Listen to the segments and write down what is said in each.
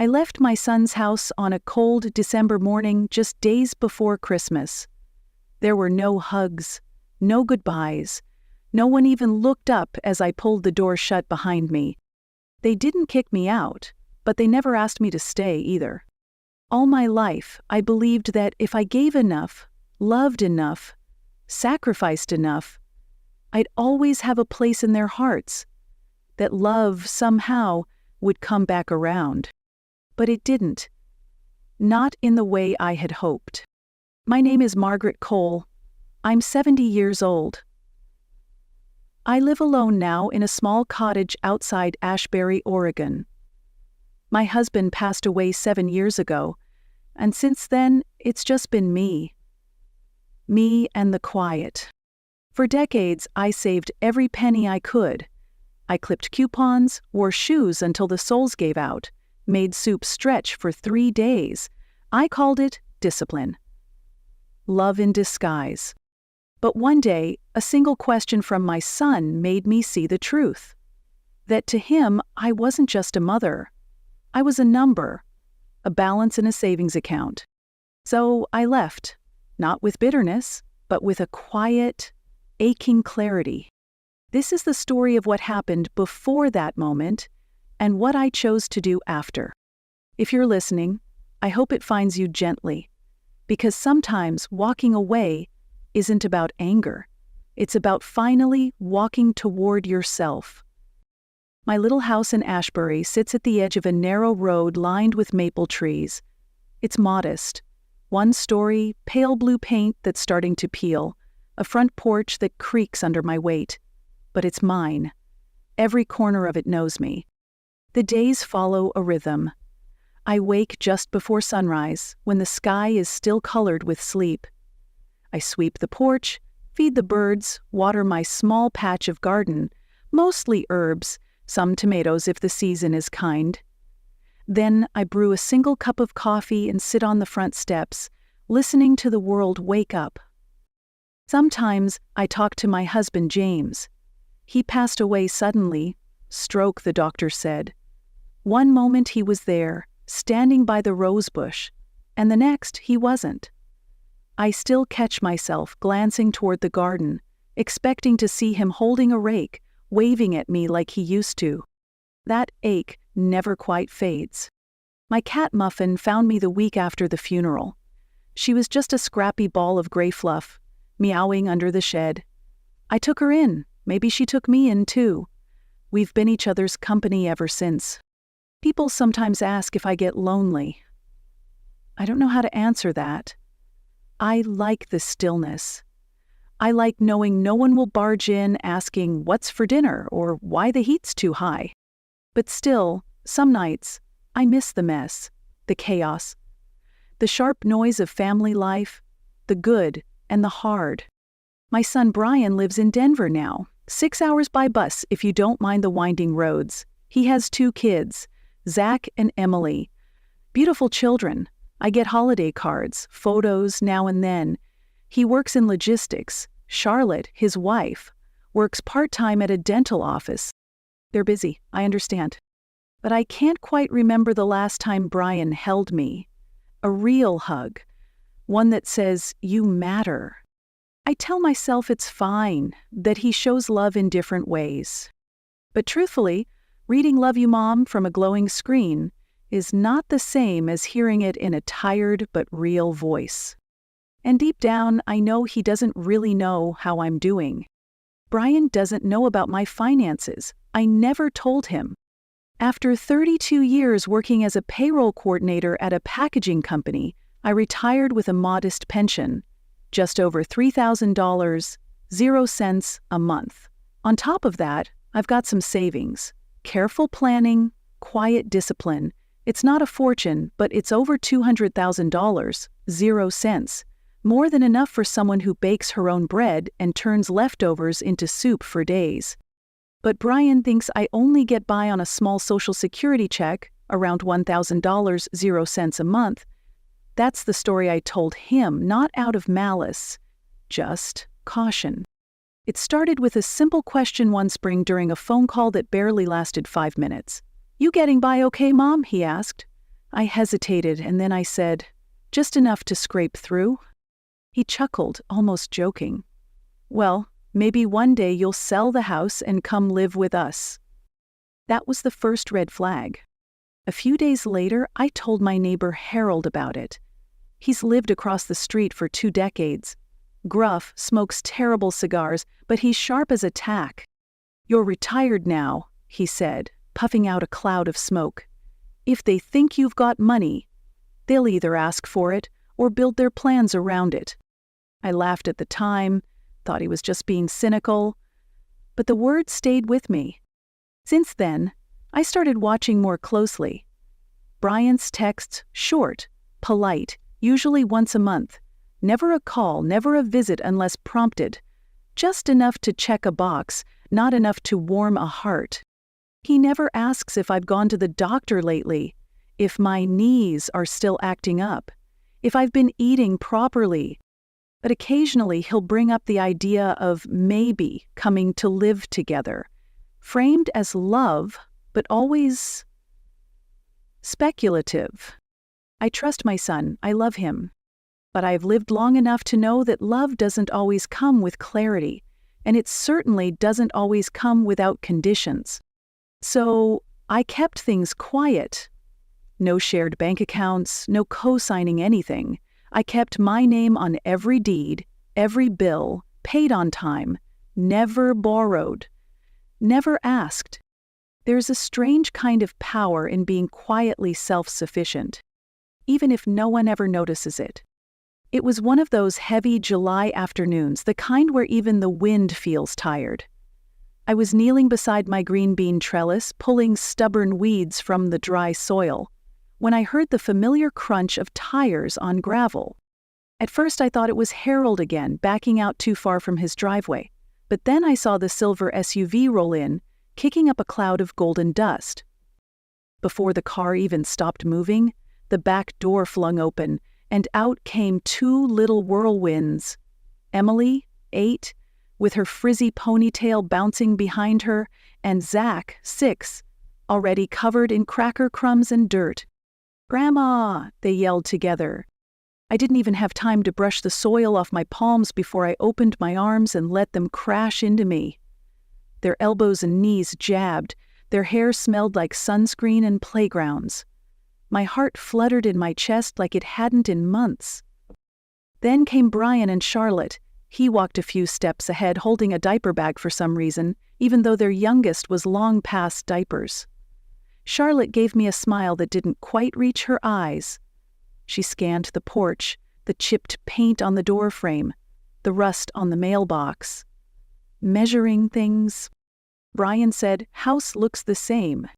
I left my son's house on a cold December morning just days before Christmas. There were no hugs, no goodbyes. No one even looked up as I pulled the door shut behind me. They didn't kick me out, but they never asked me to stay either. All my life, I believed that if I gave enough, loved enough, sacrificed enough, I'd always have a place in their hearts, that love somehow would come back around. But it didn't. Not in the way I had hoped. My name is Margaret Cole. I'm 70 years old. I live alone now in a small cottage outside Ashbury, Oregon. My husband passed away 7 years ago, and since then, it's just been me. Me and the quiet. For decades, I saved every penny I could. I clipped coupons, wore shoes until the soles gave out, made soup stretch for 3 days. I called it discipline. Love in disguise. But one day, a single question from my son made me see the truth. That to him, I wasn't just a mother. I was a number, a balance in a savings account. So I left, not with bitterness, but with a quiet, aching clarity. This is the story of what happened before that moment and what I chose to do after. If you're listening, I hope it finds you gently, because sometimes walking away isn't about anger. It's about finally walking toward yourself. My little house in Ashbury sits at the edge of a narrow road lined with maple trees. It's modest. One story, pale blue paint that's starting to peel, a front porch that creaks under my weight. But it's mine. Every corner of it knows me. The days follow a rhythm. I wake just before sunrise, when the sky is still colored with sleep. I sweep the porch, feed the birds, water my small patch of garden, mostly herbs, some tomatoes if the season is kind. Then I brew a single cup of coffee and sit on the front steps, listening to the world wake up. Sometimes I talk to my husband James. He passed away suddenly, stroke the doctor said. One moment he was there, standing by the rose bush, and the next he wasn't. I still catch myself glancing toward the garden, expecting to see him holding a rake, waving at me like he used to. That ache never quite fades. My cat Muffin found me the week after the funeral. She was just a scrappy ball of gray fluff, meowing under the shed. I took her in. Maybe she took me in too. We've been each other's company ever since. People sometimes ask if I get lonely. I don't know how to answer that. I like the stillness. I like knowing no one will barge in asking what's for dinner or why the heat's too high. But still, some nights, I miss the mess, the chaos, the sharp noise of family life, the good and the hard. My son Brian lives in Denver now, 6 hours by bus if you don't mind the winding roads. He has 2 kids, Zach and Emily. Beautiful children. I get holiday cards, photos now and then. He works in logistics. Charlotte, his wife, works part-time at a dental office. They're busy, I understand. But I can't quite remember the last time Brian held me. A real hug. One that says, "You matter." I tell myself it's fine, that he shows love in different ways. But truthfully, reading "Love You, Mom" from a glowing screen is not the same as hearing it in a tired but real voice. And deep down, I know he doesn't really know how I'm doing. Brian doesn't know about my finances. I never told him. After 32 years working as a payroll coordinator at a packaging company, I retired with a modest pension, just over $3,000, 0 cents a month. On top of that, I've got some savings, careful planning, quiet discipline. It's not a fortune, but it's over $200,000, 0 cents. More than enough for someone who bakes her own bread and turns leftovers into soup for days. But Brian thinks I only get by on a small Social Security check, around $1,000, 0 cents a month. That's the story I told him, not out of malice, just caution. It started with a simple question one spring during a phone call that barely lasted 5 minutes. "You getting by okay, Mom?" he asked. I hesitated, and then I said, "Just enough to scrape through." He chuckled, almost joking. "Well, maybe one day you'll sell the house and come live with us." That was the first red flag. A few days later, I told my neighbor Harold about it. He's lived across the street for 2 decades. Gruff, smokes terrible cigars, but he's sharp as a tack. "You're retired now," he said, puffing out a cloud of smoke. "If they think you've got money, they'll either ask for it or build their plans around it." I laughed at the time, thought he was just being cynical, but the word stayed with me. Since then, I started watching more closely. Brian's texts, short, polite, usually once a month. Never a call, never a visit unless prompted. Just enough to check a box, not enough to warm a heart. He never asks if I've gone to the doctor lately, if my knees are still acting up, if I've been eating properly. But occasionally he'll bring up the idea of maybe coming to live together, framed as love, but always speculative. I trust my son, I love him. But I've lived long enough to know that love doesn't always come with clarity, and it certainly doesn't always come without conditions. So I kept things quiet. No shared bank accounts, no co-signing anything. I kept my name on every deed, every bill, paid on time, never borrowed, never asked. There's a strange kind of power in being quietly self-sufficient, even if no one ever notices it. It was one of those heavy July afternoons, the kind where even the wind feels tired. I was kneeling beside my green bean trellis, pulling stubborn weeds from the dry soil, when I heard the familiar crunch of tires on gravel. At first I thought it was Harold again, backing out too far from his driveway, but then I saw the silver SUV roll in, kicking up a cloud of golden dust. Before the car even stopped moving, the back door flung open, and out came 2 little whirlwinds. Emily, 8, with her frizzy ponytail bouncing behind her, and Zach, 6, already covered in cracker crumbs and dirt. "Grandma!" they yelled together. I didn't even have time to brush the soil off my palms before I opened my arms and let them crash into me. Their elbows and knees jabbed, their hair smelled like sunscreen and playgrounds. My heart fluttered in my chest like it hadn't in months. Then came Brian and Charlotte. He walked a few steps ahead, holding a diaper bag for some reason, even though their youngest was long past diapers. Charlotte gave me a smile that didn't quite reach her eyes. She scanned the porch, the chipped paint on the door frame, the rust on the mailbox. Measuring things. Brian said, "House looks the same."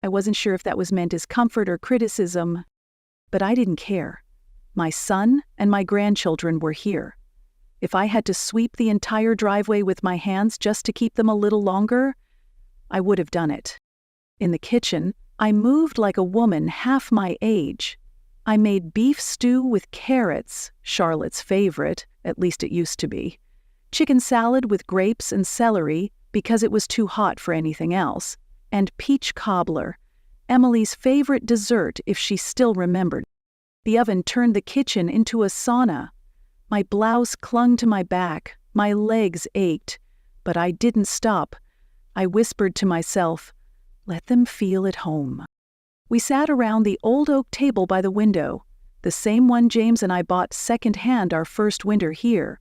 I wasn't sure if that was meant as comfort or criticism, but I didn't care. My son and my grandchildren were here. If I had to sweep the entire driveway with my hands just to keep them a little longer, I would have done it. In the kitchen, I moved like a woman half my age. I made beef stew with carrots, Charlotte's favorite, at least it used to be. Chicken salad with grapes and celery, because it was too hot for anything else. And peach cobbler, Emily's favorite dessert if she still remembered. The oven turned the kitchen into a sauna. My blouse clung to my back, my legs ached, but I didn't stop. I whispered to myself, "Let them feel at home." We sat around the old oak table by the window, the same one James and I bought second-hand our first winter here.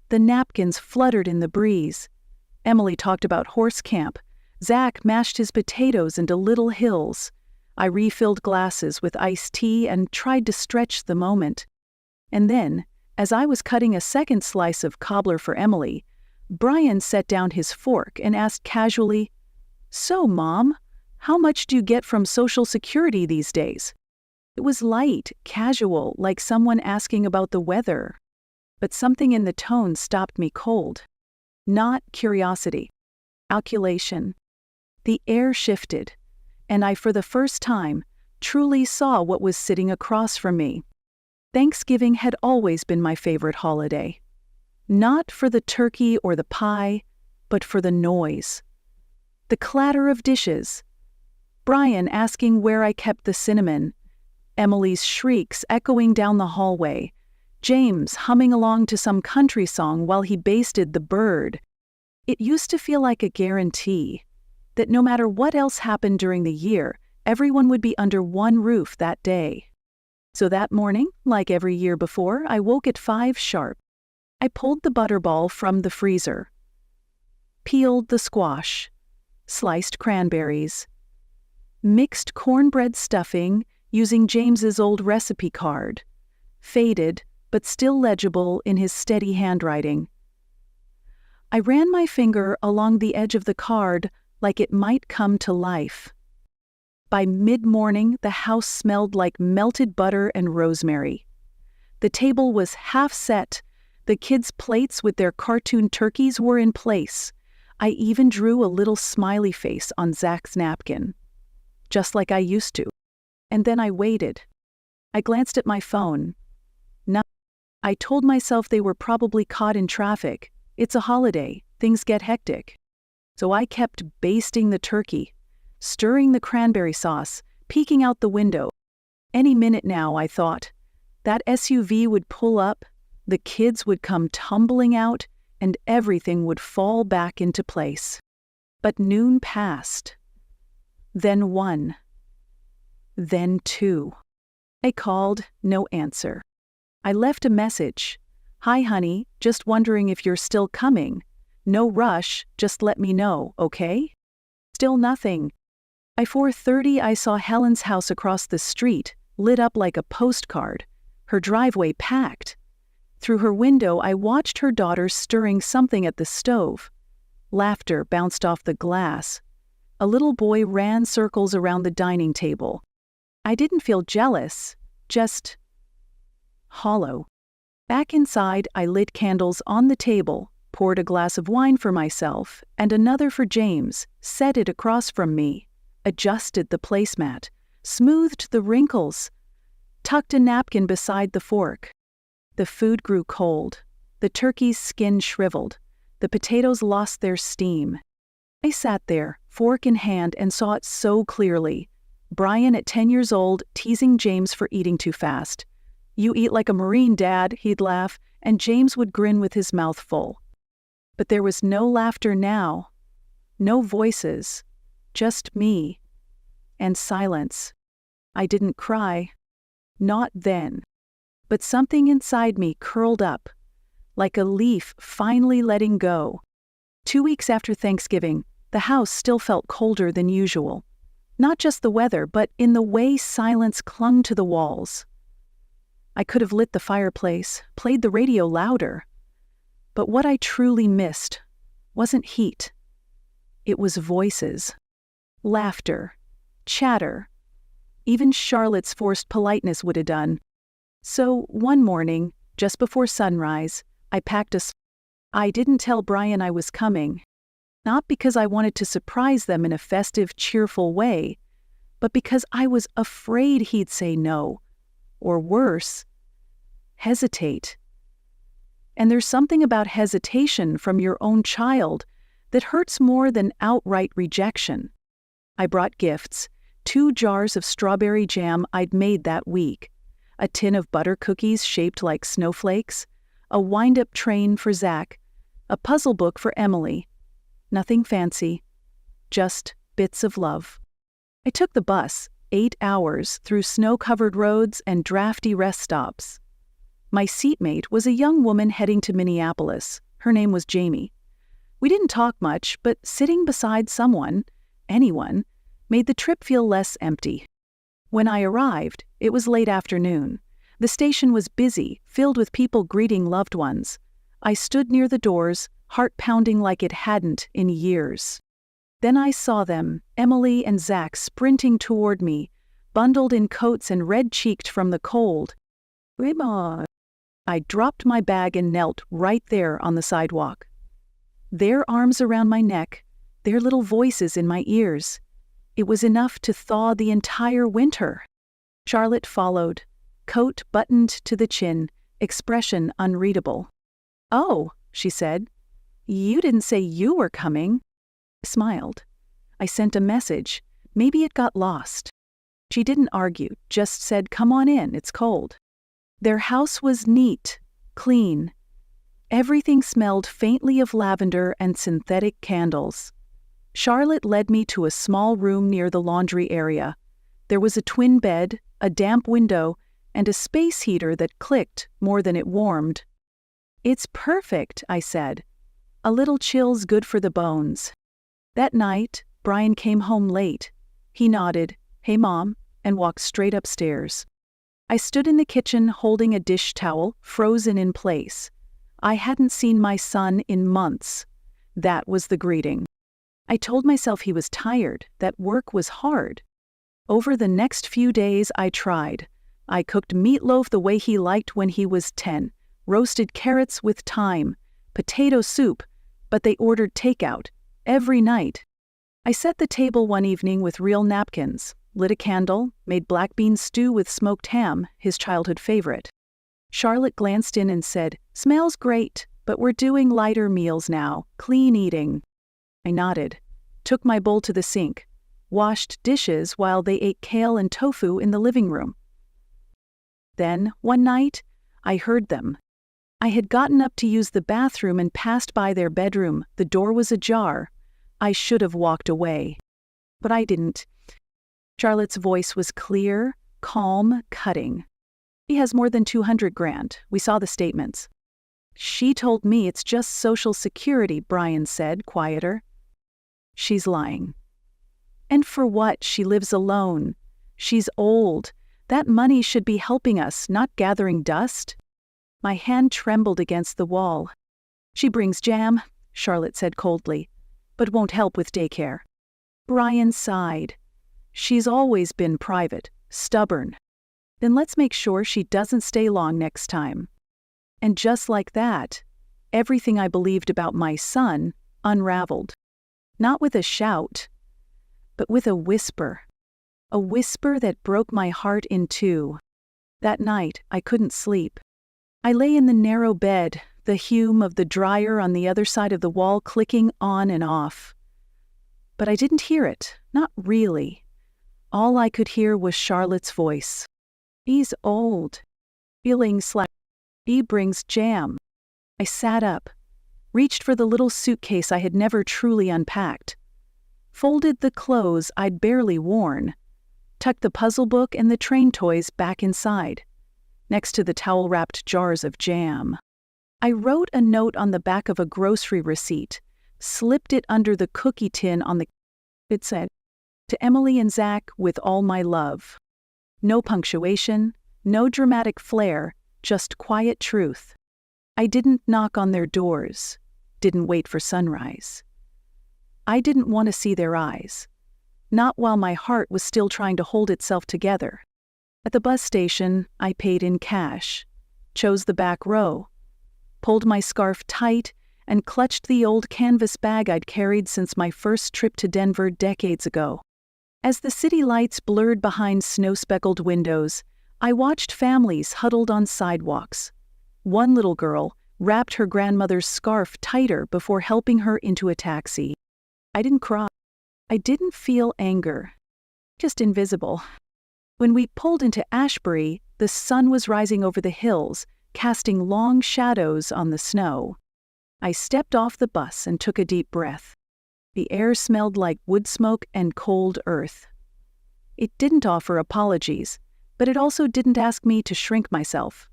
The napkins fluttered in the breeze. Emily talked about horse camp. Zach mashed his potatoes into little hills. I refilled glasses with iced tea and tried to stretch the moment. And then, as I was cutting a second slice of cobbler for Emily, Brian set down his fork and asked casually, "So, Mom, how much do you get from Social Security these days?" It was light, casual, like someone asking about the weather. But something in the tone stopped me cold. Not curiosity. Calculation. The air shifted, and I, for the first time, truly saw what was sitting across from me. Thanksgiving had always been my favorite holiday. Not for the turkey or the pie, but for the noise. The clatter of dishes. Brian asking where I kept the cinnamon. Emily's shrieks echoing down the hallway, James humming along to some country song while he basted the bird. It used to feel like a guarantee that no matter what else happened during the year, everyone would be under one roof that day. So that morning, like every year before, I woke at 5 sharp. I pulled the butterball from the freezer, peeled the squash, sliced cranberries, mixed cornbread stuffing using James's old recipe card, faded but still legible in his steady handwriting. I ran my finger along the edge of the card like it might come to life. By mid-morning, the house smelled like melted butter and rosemary. The table was half set. The kids' plates with their cartoon turkeys were in place. I even drew a little smiley face on Zach's napkin, just like I used to. And then I waited. I glanced at my phone. No. I told myself they were probably caught in traffic. It's a holiday. Things get hectic. So I kept basting the turkey, stirring the cranberry sauce, peeking out the window. Any minute now, I thought. That SUV would pull up, the kids would come tumbling out, and everything would fall back into place. But noon passed. Then 1. Then 2. I called, no answer. I left a message. "Hi, honey, just wondering if you're still coming. No rush, just let me know, okay?" Still nothing. By 4:30, I saw Helen's house across the street, lit up like a postcard, her driveway packed. Through her window, I watched her daughter stirring something at the stove. Laughter bounced off the glass. A little boy ran circles around the dining table. I didn't feel jealous, just hollow. Back inside, I lit candles on the table, poured a glass of wine for myself and another for James, set it across from me, adjusted the placemat, smoothed the wrinkles, tucked a napkin beside the fork. The food grew cold. The turkey's skin shriveled. The potatoes lost their steam. I sat there, fork in hand, and saw it so clearly. Brian at 10 years old, teasing James for eating too fast. "You eat like a Marine, Dad," he'd laugh, and James would grin with his mouth full. But there was no laughter now. No voices. Just me. And silence. I didn't cry. Not then. But something inside me curled up, like a leaf finally letting go. 2 weeks after Thanksgiving, the house still felt colder than usual. Not just the weather, but in the way silence clung to the walls. I could have lit the fireplace, played the radio louder. But what I truly missed wasn't heat. It was voices. Laughter. Chatter. Even Charlotte's forced politeness would have done. So, one morning, just before sunrise, I packed I didn't tell Brian I was coming. Not because I wanted to surprise them in a festive, cheerful way, but because I was afraid he'd say no. Or worse, hesitate. And there's something about hesitation from your own child that hurts more than outright rejection. I brought gifts, 2 jars of strawberry jam I'd made that week, a tin of butter cookies shaped like snowflakes, a wind-up train for Zach, a puzzle book for Emily. Nothing fancy, just bits of love. I took the bus, 8 hours, through snow-covered roads and drafty rest stops. My seatmate was a young woman heading to Minneapolis. Her name was Jamie. We didn't talk much, but sitting beside someone, anyone, made the trip feel less empty. When I arrived, it was late afternoon. The station was busy, filled with people greeting loved ones. I stood near the doors, heart pounding like it hadn't in years. Then I saw them, Emily and Zach, sprinting toward me, bundled in coats and red-cheeked from the cold. I dropped my bag and knelt right there on the sidewalk. Their arms around my neck, their little voices in my ears. It was enough to thaw the entire winter. Charlotte followed, coat buttoned to the chin, expression unreadable. "Oh," she said, "you didn't say you were coming." I smiled. I sent a message. Maybe it got lost. She didn't argue, just said, "Come on in, it's cold." Their house was neat, clean. Everything smelled faintly of lavender and synthetic candles. Charlotte led me to a small room near the laundry area. There was a twin bed, a damp window, and a space heater that clicked more than it warmed. "It's perfect," I said. "A little chill's good for the bones." That night, Brian came home late. He nodded, "Hey, Mom," and walked straight upstairs. I stood in the kitchen holding a dish towel, frozen in place. I hadn't seen my son in months. That was the greeting. I told myself he was tired, that work was hard. Over the next few days, I tried. I cooked meatloaf the way he liked when he was 10, roasted carrots with thyme, potato soup, but they ordered takeout every night. I set the table one evening with real napkins, lit a candle, made black bean stew with smoked ham, his childhood favorite. Charlotte glanced in and said, "Smells great, but we're doing lighter meals now, clean eating." I nodded, took my bowl to the sink, washed dishes while they ate kale and tofu in the living room. Then, one night, I heard them. I had gotten up to use the bathroom and passed by their bedroom. The door was ajar. I should have walked away. But I didn't. Charlotte's voice was clear, calm, cutting. "He has more than 200 grand. We saw the statements." "She told me it's just Social Security," Brian said, quieter. "She's lying." "And for what? She lives alone. She's old. That money should be helping us, not gathering dust." My hand trembled against the wall. "She brings jam," Charlotte said coldly, "but won't help with daycare." Brian sighed. "She's always been private, stubborn. Then let's make sure she doesn't stay long next time." And just like that, everything I believed about my son unraveled. Not with a shout, but with a whisper. A whisper that broke my heart in two. That night, I couldn't sleep. I lay in the narrow bed, the hum of the dryer on the other side of the wall clicking on and off. But I didn't hear it, not really. All I could hear was Charlotte's voice. "He's old. Feeling slack. He brings jam." I sat up, reached for the little suitcase I had never truly unpacked, folded the clothes I'd barely worn, tucked the puzzle book and the train toys back inside, next to the towel-wrapped jars of jam. I wrote a note on the back of a grocery receipt, slipped it under the cookie tin on the... It said, "To Emily and Zach, with all my love." No punctuation, no dramatic flair, just quiet truth. I didn't knock on their doors, didn't wait for sunrise. I didn't want to see their eyes, not while my heart was still trying to hold itself together. At the bus station, I paid in cash, chose the back row, pulled my scarf tight, and clutched the old canvas bag I'd carried since my first trip to Denver decades ago. As the city lights blurred behind snow-speckled windows, I watched families huddled on sidewalks. One little girl wrapped her grandmother's scarf tighter before helping her into a taxi. I didn't cry. I didn't feel anger. Just invisible. When we pulled into Ashbury, the sun was rising over the hills, casting long shadows on the snow. I stepped off the bus and took a deep breath. The air smelled like wood smoke and cold earth. It didn't offer apologies, but it also didn't ask me to shrink myself.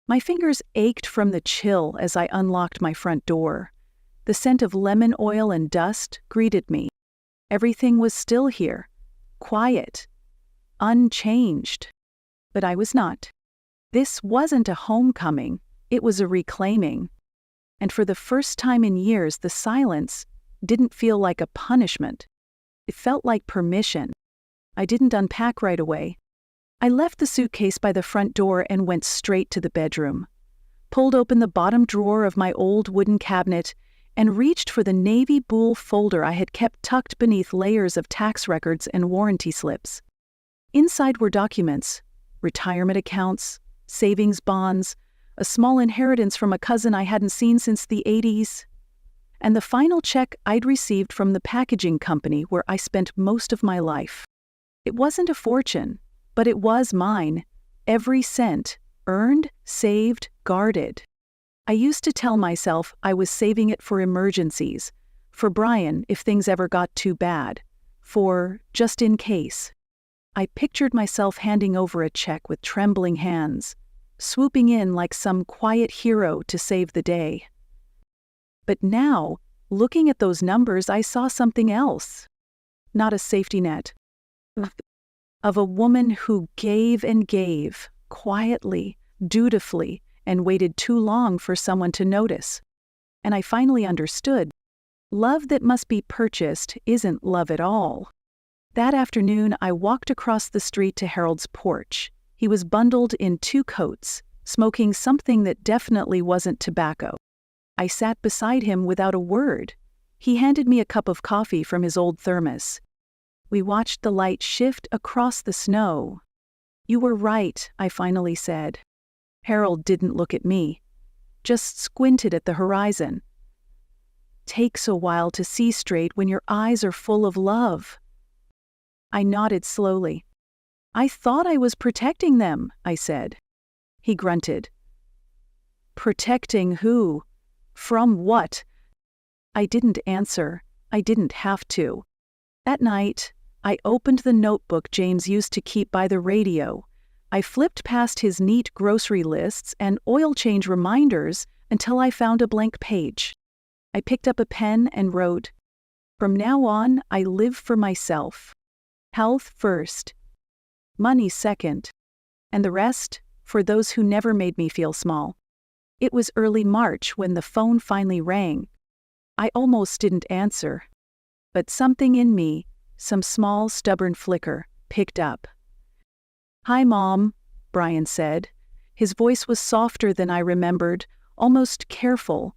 My fingers ached from the chill as I unlocked my front door. The scent of lemon oil and dust greeted me. Everything was still here, quiet, unchanged. But I was not. This wasn't a homecoming, it was a reclaiming. And for the first time in years, the silence didn't feel like a punishment. It felt like permission. I didn't unpack right away. I left the suitcase by the front door and went straight to the bedroom. Pulled open the bottom drawer of my old wooden cabinet and reached for the navy blue folder I had kept tucked beneath layers of tax records and warranty slips. Inside were documents, retirement accounts, savings bonds, a small inheritance from a cousin I hadn't seen since the 80s, and the final check I'd received from the packaging company where I spent most of my life. It wasn't a fortune, but it was mine. Every cent, earned, saved, guarded. I used to tell myself I was saving it for emergencies, for Brian if things ever got too bad, for just in case. I pictured myself handing over a check with trembling hands, swooping in like some quiet hero to save the day. But now, looking at those numbers, I saw something else. Not a safety net. Of a woman who gave and gave, quietly, dutifully, and waited too long for someone to notice. And I finally understood. Love that must be purchased isn't love at all. That afternoon, I walked across the street to Harold's porch. He was bundled in 2 coats, smoking something that definitely wasn't tobacco. I sat beside him without a word. He handed me a cup of coffee from his old thermos. We watched the light shift across the snow. "You were right," I finally said. Harold didn't look at me, just squinted at the horizon. "Takes a while to see straight when your eyes are full of love." I nodded slowly. "I thought I was protecting them," I said. He grunted. "Protecting who? From what?" I didn't answer. I didn't have to. That night, I opened the notebook James used to keep by the radio. I flipped past his neat grocery lists and oil change reminders until I found a blank page. I picked up a pen and wrote, "From now on, I live for myself. Health first. Money second. And the rest, for those who never made me feel small." It was early March when the phone finally rang. I almost didn't answer. But something in me, some small, stubborn flicker, picked up. "Hi, Mom," Brian said. His voice was softer than I remembered, almost careful.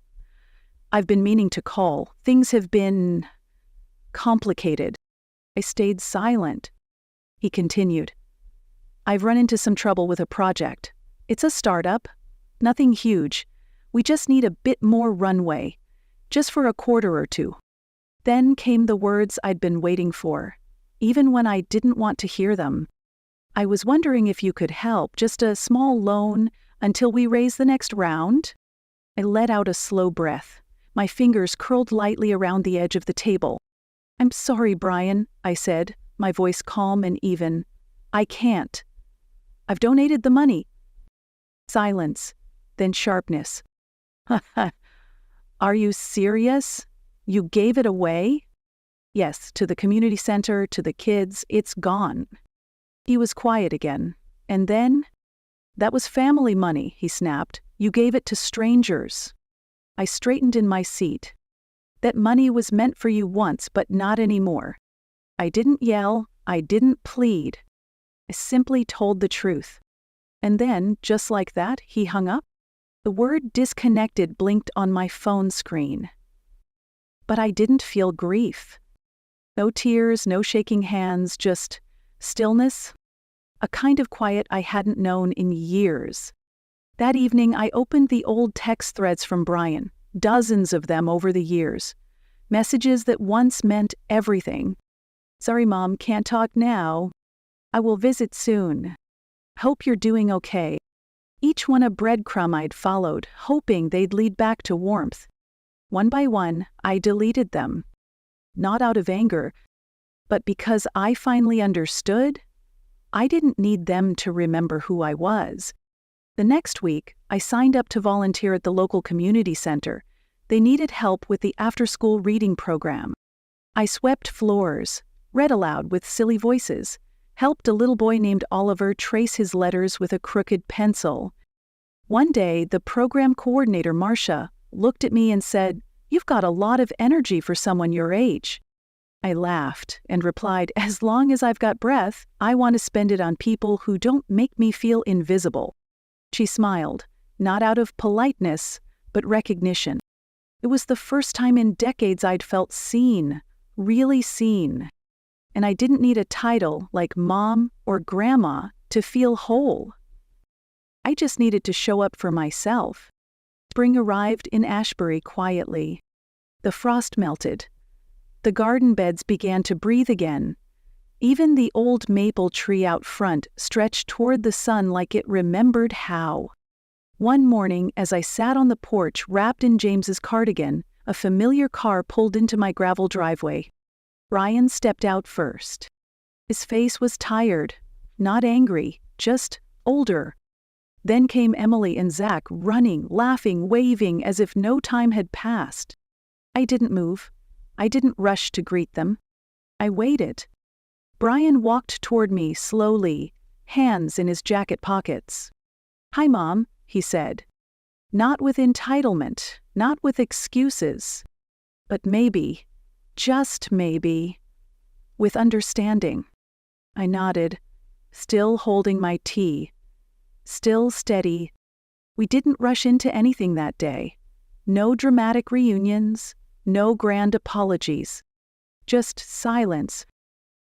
"I've been meaning to call. Things have been complicated." I stayed silent. He continued. "I've run into some trouble with a project. It's a startup. Nothing huge. We just need a bit more runway. Just for a quarter or two." Then came the words I'd been waiting for, even when I didn't want to hear them. "I was wondering if you could help, just a small loan, until we raise the next round?" I let out a slow breath. My fingers curled lightly around the edge of the table. "I'm sorry, Brian," I said, my voice calm and even. "I can't. I've donated the money." Silence, then sharpness. "Are you serious? You gave it away?" "Yes, to the community center, to the kids. It's gone." He was quiet again. "And then?" "That was family money," he snapped. "You gave it to strangers." I straightened in my seat. "That money was meant for you once, but not anymore." I didn't yell. I didn't plead. I simply told the truth. And then, just like that, he hung up. The word disconnected blinked on my phone screen. But I didn't feel grief. No tears, no shaking hands, just stillness. A kind of quiet I hadn't known in years. That evening, I opened the old text threads from Brian, dozens of them over the years. Messages that once meant everything. "Sorry, Mom, can't talk now. I will visit soon. Hope you're doing okay." Each one a breadcrumb I'd followed, hoping they'd lead back to warmth. One by one, I deleted them. Not out of anger, but because I finally understood. I didn't need them to remember who I was. The next week, I signed up to volunteer at the local community center. They needed help with the after-school reading program. I swept floors, read aloud with silly voices, helped a little boy named Oliver trace his letters with a crooked pencil. One day, the program coordinator, Marcia, looked at me and said, "You've got a lot of energy for someone your age." I laughed and replied, "As long as I've got breath, I want to spend it on people who don't make me feel invisible." She smiled, not out of politeness, but recognition. It was the first time in decades I'd felt seen, really seen. And I didn't need a title like Mom or Grandma to feel whole. I just needed to show up for myself. Spring arrived in Ashbury quietly. The frost melted. The garden beds began to breathe again. Even the old maple tree out front stretched toward the sun like it remembered how. One morning, as I sat on the porch wrapped in James's cardigan, a familiar car pulled into my gravel driveway. Brian stepped out first. His face was tired, not angry, just older. Then came Emily and Zach, running, laughing, waving as if no time had passed. I didn't move. I didn't rush to greet them. I waited. Brian walked toward me slowly, hands in his jacket pockets. "Hi, Mom," he said. Not with entitlement, not with excuses, but maybe, just maybe, with understanding. I nodded, still holding my tea, still steady. We didn't rush into anything that day. No dramatic reunions, no grand apologies. Just silence,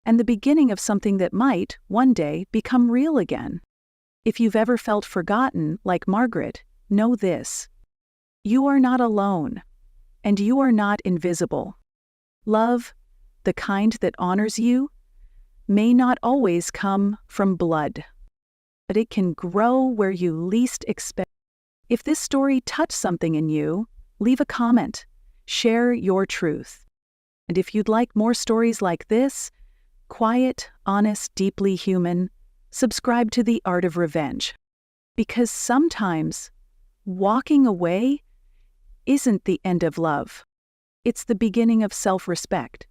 and the beginning of something that might, one day, become real again. If you've ever felt forgotten, like Margaret, know this. You are not alone, and you are not invisible. Love, the kind that honors you, may not always come from blood, but it can grow where you least expect. If this story touched something in you, leave a comment, share your truth. And if you'd like more stories like this, quiet, honest, deeply human, subscribe to The Art of Revenge. Because sometimes walking away isn't the end of love. It's the beginning of self-respect.